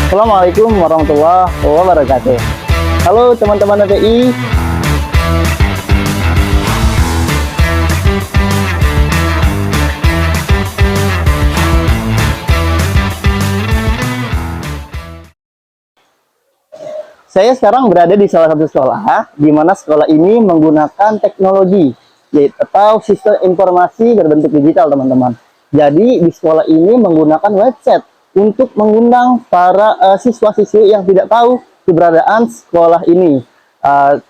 Assalamualaikum warahmatullahi wabarakatuh. Halo teman-teman TPI. Saya sekarang berada di salah satu sekolah, di mana sekolah ini menggunakan teknologi, yaitu atau sistem informasi berbentuk digital, teman-teman. Jadi di sekolah ini menggunakan website untuk mengundang para siswa-siswi yang tidak tahu keberadaan sekolah ini.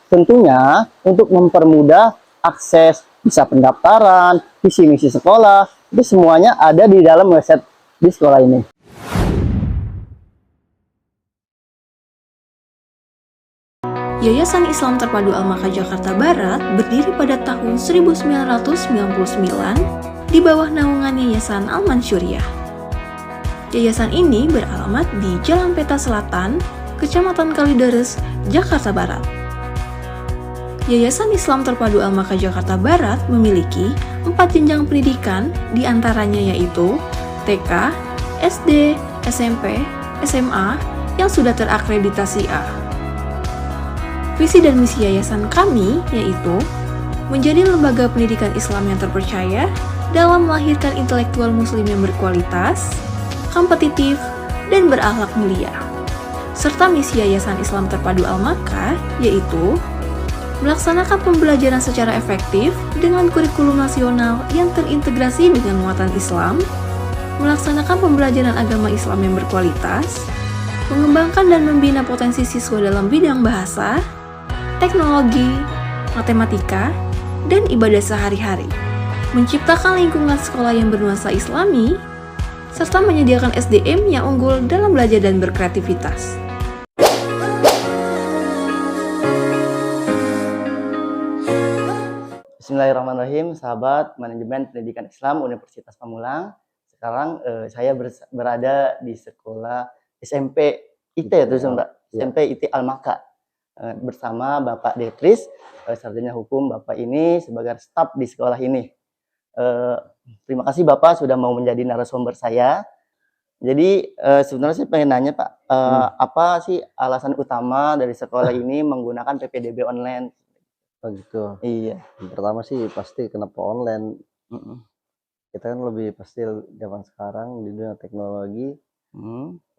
Tentunya untuk mempermudah akses bisa pendaftaran, visi misi sekolah, itu semuanya ada di dalam website di sekolah ini. Yayasan Islam Terpadu Al-Maka Jakarta Barat berdiri pada tahun 1999 di bawah naungan Yayasan Al-Mansyuriah. Yayasan ini beralamat di Jalan Peta Selatan, Kecamatan Kalideres, Jakarta Barat. Yayasan Islam Terpadu Al-Maka Jakarta Barat memiliki 4 jenjang pendidikan, diantaranya yaitu TK, SD, SMP, SMA yang sudah terakreditasi A. Visi dan misi yayasan kami yaitu menjadi lembaga pendidikan Islam yang terpercaya dalam melahirkan intelektual muslim yang berkualitas, kompetitif, dan berakhlak mulia. Serta misi Yayasan Islam Terpadu Al-Maka yaitu melaksanakan pembelajaran secara efektif dengan kurikulum nasional yang terintegrasi dengan muatan Islam, melaksanakan pembelajaran agama Islam yang berkualitas, mengembangkan dan membina potensi siswa dalam bidang bahasa, teknologi, matematika, dan ibadah sehari-hari, menciptakan lingkungan sekolah yang bernuansa Islami, serta menyediakan SDM yang unggul dalam belajar dan berkreativitas. Bismillahirrahmanirrahim, sahabat manajemen pendidikan Islam Universitas Pamulang. Sekarang saya berada di sekolah SMP IT itu Mbak, SMP IT Al-Maka bersama Bapak Detris, sarjana hukum. Bapak ini sebagai staf di sekolah ini. Terima kasih Bapak sudah mau menjadi narasumber saya. Jadi sebenarnya saya pengen nanya Pak, apa sih alasan utama dari sekolah ini menggunakan PPDB online? Oh gitu. Iya. Yang pertama sih pasti kenapa online. Kita kan lebih pasti zaman sekarang di dunia teknologi,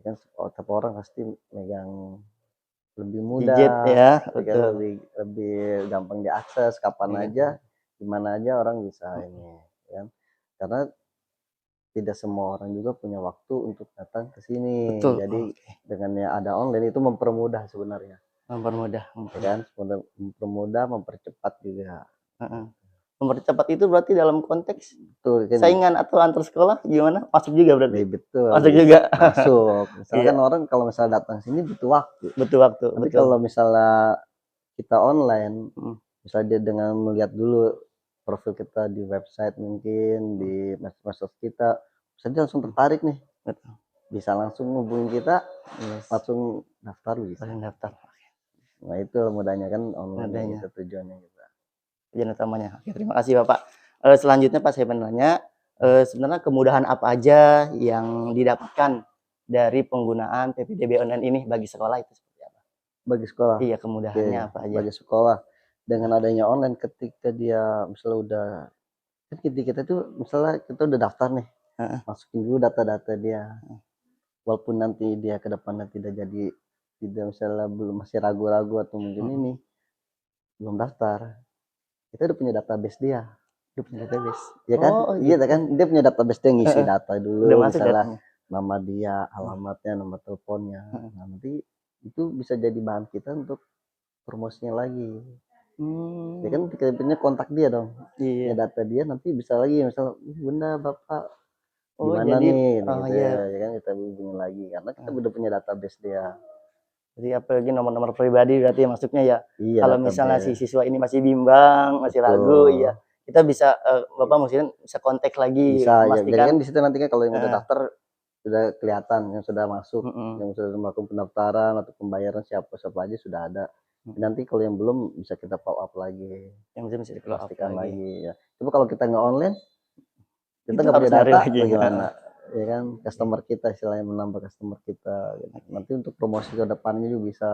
kan setiap orang pasti megang lebih mudah, Gadget ya, kan betul. lebih gampang diakses kapan aja, dimana aja orang bisa ini, kan? Karena tidak semua orang juga punya waktu untuk datang ke sini. Betul. Jadi dengannya ada online itu mempermudah sebenarnya. Mempermudah, Ya kan? Mempermudah, mempercepat juga. Mempercepat itu berarti dalam konteks Betul, kan? saingan atau antar sekolah gimana? Masuk juga berarti? Betul. Masuk juga. Masuk. Misalkan orang kalau misalnya datang sini butuh waktu. Butuh waktu. Tapi betul. kalau misalnya kita online, misalnya dia dengan melihat dulu profil kita di website mungkin, di medsos kita, misalnya dia langsung tertarik nih. Betul. Bisa langsung hubungi kita, langsung daftar bisa. Daftar. Nah itu mudahnya kan online, itu tujuannya kita. Tujuan utamanya. Oke, terima kasih Bapak. Selanjutnya Pak, saya menanya, sebenarnya kemudahan apa aja yang didapatkan dari penggunaan PPDB online ini bagi sekolah itu seperti apa? Bagi sekolah? Iya, kemudahannya apa aja? Bagi sekolah, dengan adanya online ketika dia misalnya udah, kan kita tuh misalnya kita udah daftar nih, masukin dulu data-data dia. Walaupun nanti dia ke depannya tidak misalnya belum masih ragu-ragu atau mungkin ini belum daftar, kita udah punya database dia. Udah punya database, ya kan? Iya kan, dia punya database dia ngisi data dulu, misalnya nama dia, alamatnya, nomor teleponnya. Nah nanti itu bisa jadi bahan kita untuk promosinya lagi. Ya kan kita punya kontak dia dong, ya data dia, nanti bisa lagi misal Bunda Bapak gimana nih gitu, ya kan kita hubungin lagi karena kita udah punya database dia. Jadi apalagi nomor-nomor pribadi berarti masuknya ya. Iya, kalau misalnya si siswa ini masih bimbang, masih ragu, ya kita bisa Bapak maksudnya bisa kontak lagi, bisa ya. Jadi memastikan kan di situ nanti kan kalau yang udah daftar sudah kelihatan, yang sudah masuk, yang sudah melakukan pendaftaran atau pembayaran siapa aja sudah ada. Nanti kalau yang belum bisa kita follow up lagi, yang bisa dipastikan lagi ya. Coba kalau kita nggak online, kita nggak punya data lagi bagaimana? ya kan, customer kita istilahnya, menambah customer kita gitu. Nanti untuk promosi ke depannya juga bisa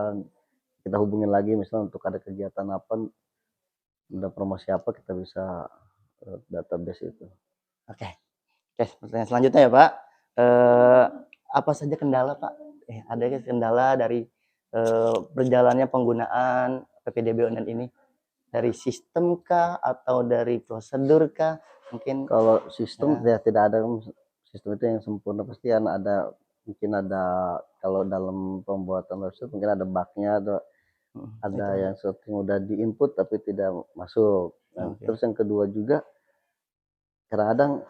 kita hubungin lagi, misalnya untuk ada kegiatan apa, ada promosi apa, kita bisa database itu. Oke. Oke, pertanyaan selanjutnya ya Pak. Apa saja kendala Pak? Ada kendala dari berjalannya penggunaan PPDB online ini? Dari sistem kah atau dari prosedur kah? Mungkin kalau sistem ya tidak ada sistem itu yang sempurna, pasti kan ada, mungkin ada, kalau dalam pembuatan website mungkin ada bugnya, ada yang sesuatu yang udah di input tapi tidak masuk. Nah, terus yang kedua juga kadang-kadang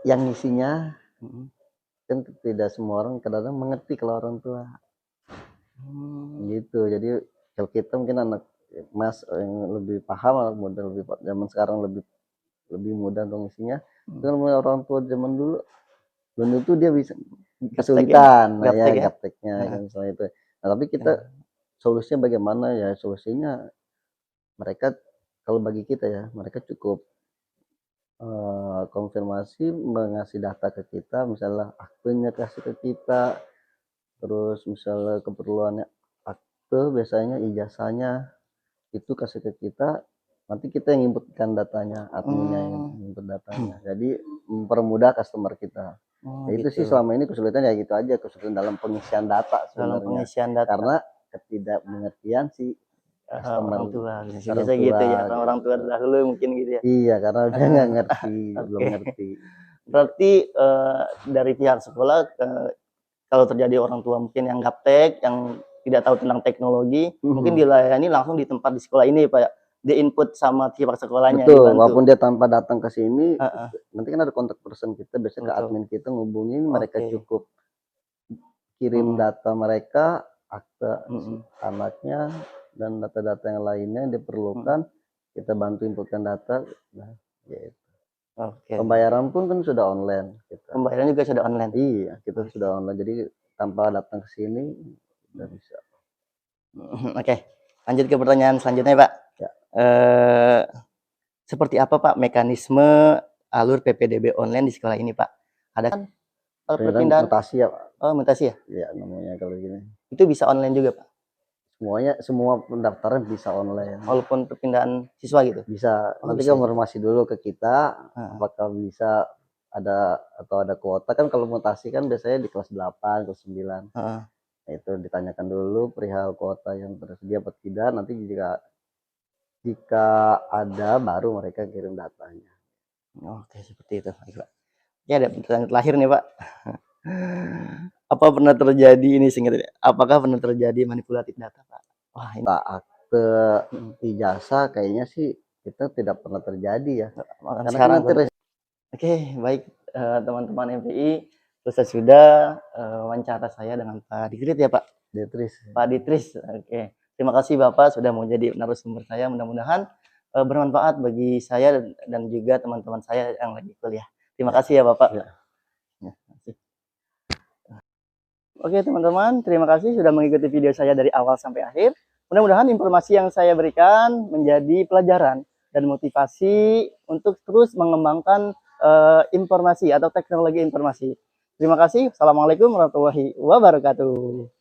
yang isinya kan tidak semua orang kadang-kadang mengerti kalau orang tua gitu. Jadi kalau kita mungkin anak mas yang lebih paham, model lebih zaman sekarang lebih mudah untuk isinya. Kan orang tua zaman dulu belum tentu dia bisa kesulitan gapteknya kan misalnya itu. Nah, tapi kita solusinya bagaimana ya? Solusinya mereka, kalau bagi kita ya, mereka cukup konfirmasi, mengasih data ke kita, misalnya aktenya kasih ke kita, terus misalnya keperluannya akte, biasanya ijazahnya itu kasih ke kita, nanti kita yang inputkan datanya, adminnya yang input datanya, jadi mempermudah customer kita. Nah, itu sih selama ini kesulitan ya gitu aja, kesulitan dalam pengisian data sebenarnya, karena ketidakmengertian sih orang tua biasa gitu ya, orang tua dahulu mungkin gitu ya. Iya, karena dia nggak ngerti, belum ngerti. Berarti dari pihak sekolah, kalau terjadi orang tua mungkin yang gaptek, yang tidak tahu tentang teknologi, mungkin dilayani langsung di tempat di sekolah ini Pak, di input sama pihak sekolahnya. Betul, walaupun dia tanpa datang ke sini, nanti kan ada kontak person kita, biasanya ke admin kita ngubungin, mereka cukup kirim data mereka, akte anaknya, dan data-data yang lainnya yang diperlukan, kita bantu inputkan data. Nah, gitu. Pembayaran pun kan sudah online. Pembayaran juga sudah online. Iya, kita sudah online, jadi tanpa datang ke sini udah bisa. Oke, lanjut ke pertanyaan selanjutnya Pak. Ya. Seperti apa Pak mekanisme alur PPDB online di sekolah ini Pak? Ada kan perpindahan mutasi ya Pak? Oh, mutasi ya? Iya, namanya kalau gini. Itu bisa online juga Pak? Semua pendaftaran bisa online. Walaupun perpindahan siswa gitu? Bisa. Nanti konfirmasi dulu ke kita, apakah bisa ada atau ada kuota. Kan kalau mutasi kan biasanya di kelas 8, kelas 9. Nah, itu ditanyakan dulu perihal kuota yang tersedia atau tidak. Nanti jika ada, baru mereka kirim datanya. Oke, seperti itu. Ya, ada pertanyaan terakhir nih Pak. Apa pernah terjadi ini apakah pernah terjadi manipulatif data Pak? Wah, ini akte ijazah kayaknya sih kita tidak pernah terjadi ya. Karena sekarang Oke, baik teman-teman MPI, selesai sudah wawancara saya dengan Pak Ditris ya Pak. Pak Ditris. Oke. Terima kasih Bapak sudah mau jadi narasumber saya. Mudah-mudahan bermanfaat bagi saya dan juga teman-teman saya yang lagi kuliah. Terima kasih ya Bapak. Ya. Oke teman-teman, terima kasih sudah mengikuti video saya dari awal sampai akhir. Mudah-mudahan informasi yang saya berikan menjadi pelajaran dan motivasi untuk terus mengembangkan informasi atau teknologi informasi. Terima kasih. Assalamualaikum warahmatullahi wabarakatuh.